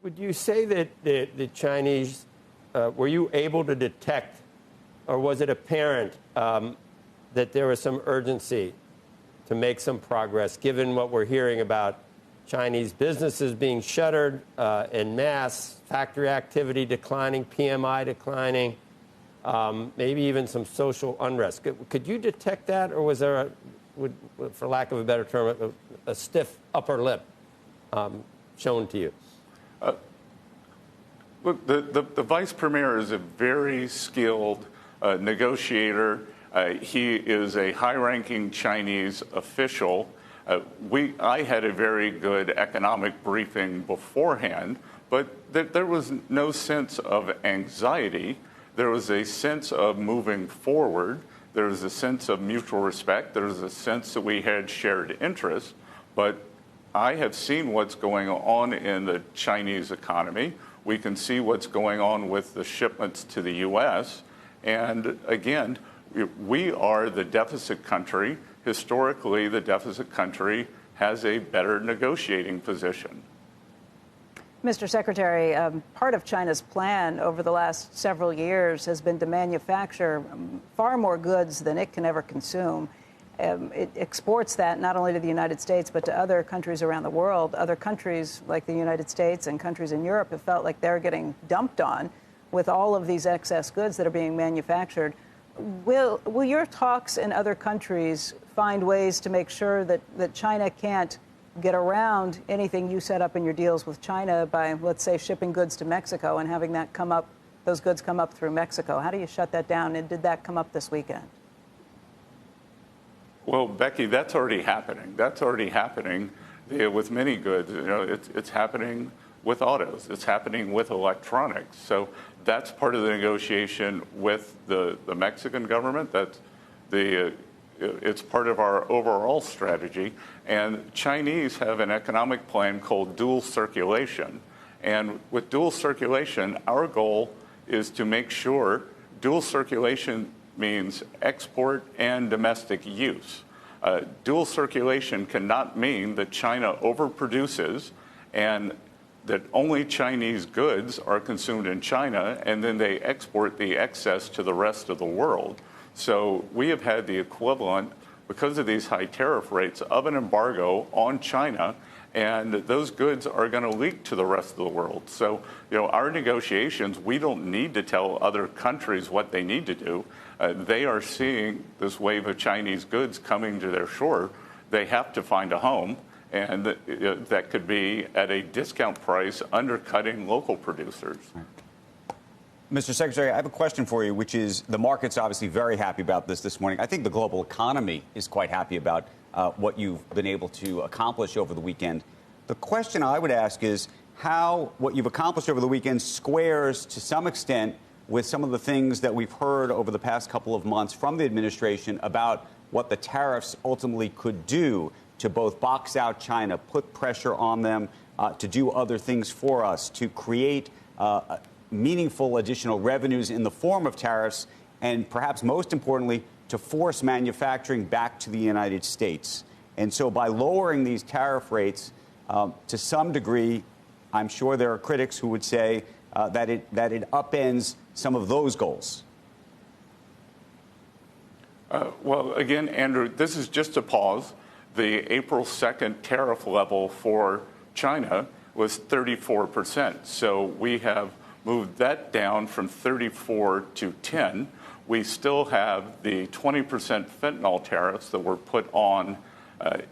would you say that the Chinese, were you able to detect, or was it apparent that there was some urgency to make some progress, given what we're hearing about Chinese businesses being shuttered en masse, factory activity declining, PMI declining, maybe even some social unrest? Could you detect that, or was there, for lack of a better term, a stiff upper lip shown to you? Look, the vice premier is a very skilled negotiator. He is a high-ranking Chinese official. I had a very good economic briefing beforehand, but there was no sense of anxiety. There was a sense of moving forward. There was a sense of mutual respect. There was a sense that we had shared interests. But I have seen what's going on in the Chinese economy. We can see what's going on with the shipments to the U.S. And again, we are the deficit country. Historically, the deficit country has a better negotiating position. Mr. Secretary, part of China's plan over the last several years has been to manufacture far more goods than it can ever consume. It exports that not only to the United States, but to other countries around the world. Other countries like the United States and countries in Europe have felt like they're getting dumped on with all of these excess goods that are being manufactured. Will your talks in other countries find ways to make sure that China can't get around anything you set up in your deals with China by, let's say, shipping goods to Mexico and having that come up, those goods come up through Mexico? How do you shut that down? And did that come up this weekend? Well, Becky, that's already happening. That's already happening with many goods. You know, it's happening with autos. It's happening with electronics. So that's part of the negotiation with the Mexican government. It's part of our overall strategy. And Chinese have an economic plan called dual circulation. And with dual circulation, our goal is to make sure dual circulation means export and domestic use. Dual circulation cannot mean that China overproduces and that only Chinese goods are consumed in China and then they export the excess to the rest of the world. So we have had the equivalent, because of these high tariff rates, of an embargo on China, and those goods are going to leak to the rest of the world. So, you know, our negotiations, we don't need to tell other countries what they need to do. They are seeing this wave of Chinese goods coming to their shore. They have to find a home, and that could be at a discount price, undercutting local producers. Mr. Secretary, I have a question for you, which is the market's obviously very happy about this morning. I think the global economy is quite happy about what you've been able to accomplish over the weekend. The question I would ask is how what you've accomplished over the weekend squares to some extent with some of the things that we've heard over the past couple of months from the administration about what the tariffs ultimately could do to both box out China, put pressure on them to do other things for us, to create meaningful additional revenues in the form of tariffs, and perhaps most importantly, to force manufacturing back to the United States. And so by lowering these tariff rates, to some degree, I'm sure there are critics who would say that it upends some of those goals. Well, again, Andrew, this is just a pause. The April 2nd tariff level for China was 34%. So we have moved that down from 34 to 10. We still have the 20% fentanyl tariffs that were put on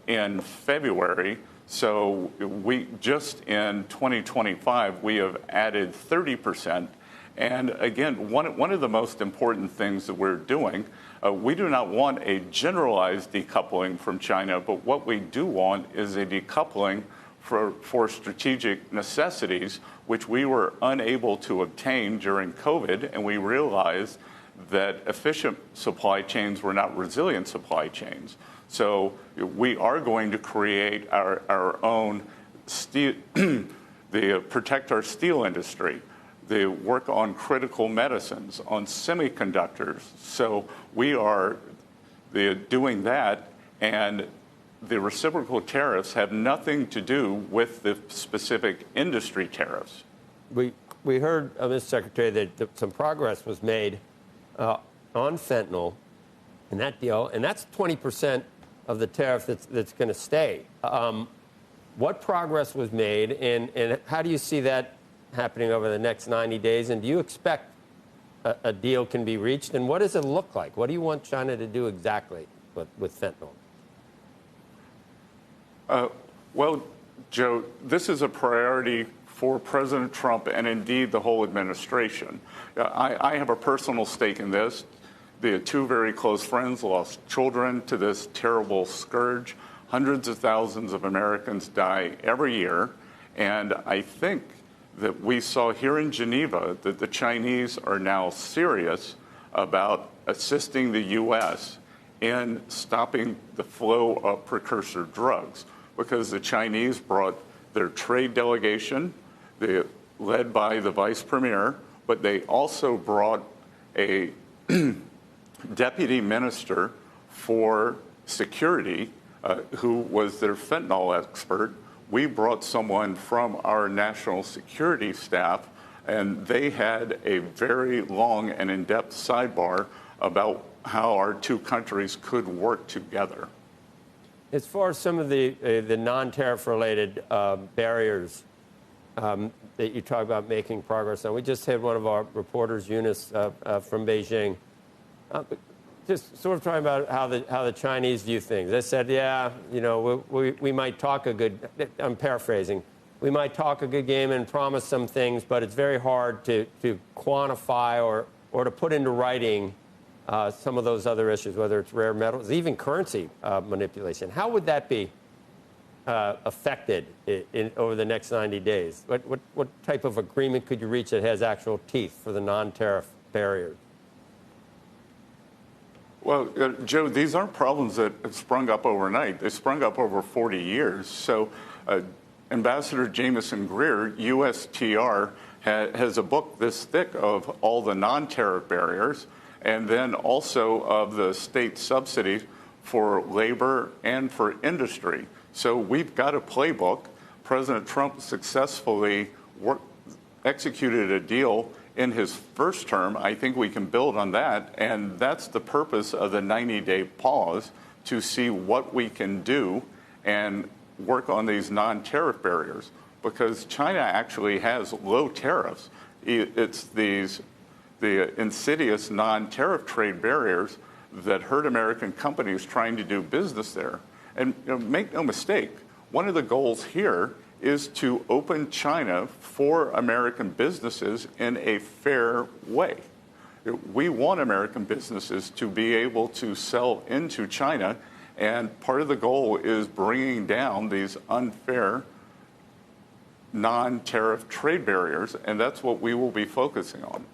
in February. So we just in 2025, we have added 30%. And again, one of the most important things that we're doing, we do not want a generalized decoupling from China, but what we do want is a decoupling for strategic necessities, which we were unable to obtain during COVID, and we realized that efficient supply chains were not resilient supply chains. So we are going to create our own steel, protect our steel industry, the work on critical medicines, on semiconductors. So we are doing that, and the reciprocal tariffs have nothing to do with the specific industry tariffs. We heard, Mr. Secretary, that some progress was made on fentanyl in that deal, and that's 20% of the tariff that's going to stay. What progress was made, and how do you see that happening over the next 90 days? And do you expect a deal can be reached? And what does it look like? What do you want China to do exactly with fentanyl? Well, Joe, this is a priority for President Trump and indeed the whole administration. I have a personal stake in this. The two very close friends lost children to this terrible scourge. Hundreds of thousands of Americans die every year. And I think that we saw here in Geneva that the Chinese are now serious about assisting the U.S. in stopping the flow of precursor drugs, because the Chinese brought their trade delegation, led by the vice premier, but they also brought a deputy minister for security who was their fentanyl expert. We brought someone from our national security staff, and they had a very long and in-depth sidebar about how our two countries could work together. As far as some of the non-tariff related barriers that you talk about making progress on, we just had one of our reporters, Eunice, from Beijing, just sort of talking about how the Chinese view things. They said, yeah, you know, we might talk a good, I'm paraphrasing, we might talk a good game and promise some things, but it's very hard to quantify or to put into writing some of those other issues, whether it's rare metals, even currency manipulation. How would that be affected over the next 90 days? What type of agreement could you reach that has actual teeth for the non-tariff barriers? Well, Joe, these aren't problems that have sprung up overnight. They sprung up over 40 years. So Ambassador Jameson Greer, USTR, has a book this thick of all the non-tariff barriers, and then also of the state subsidies for labor and for industry. So we've got a playbook. President Trump successfully executed a deal in his first term. I think we can build on that, and that's the purpose of the 90-day pause, to see what we can do and work on these non-tariff barriers, because China actually has low tariffs. It's the insidious non-tariff trade barriers that hurt American companies trying to do business there. And make no mistake, one of the goals here is to open China for American businesses in a fair way. We want American businesses to be able to sell into China, and part of the goal is bringing down these unfair non-tariff trade barriers, and that's what we will be focusing on.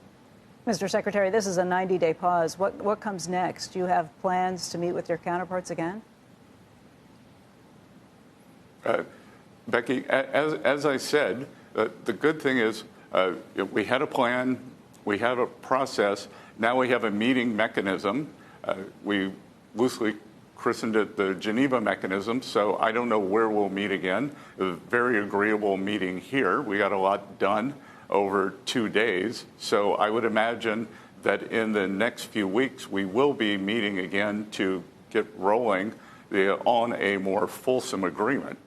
Mr. Secretary, this is a 90-day pause. What comes next? Do you have plans to meet with your counterparts again? Becky, as I said, the good thing is we had a plan, we have a process, now we have a meeting mechanism. We loosely christened it the Geneva mechanism, so I don't know where we'll meet again. A very agreeable meeting here. We got a lot done over 2 days, so I would imagine that in the next few weeks we will be meeting again to get rolling on a more fulsome agreement.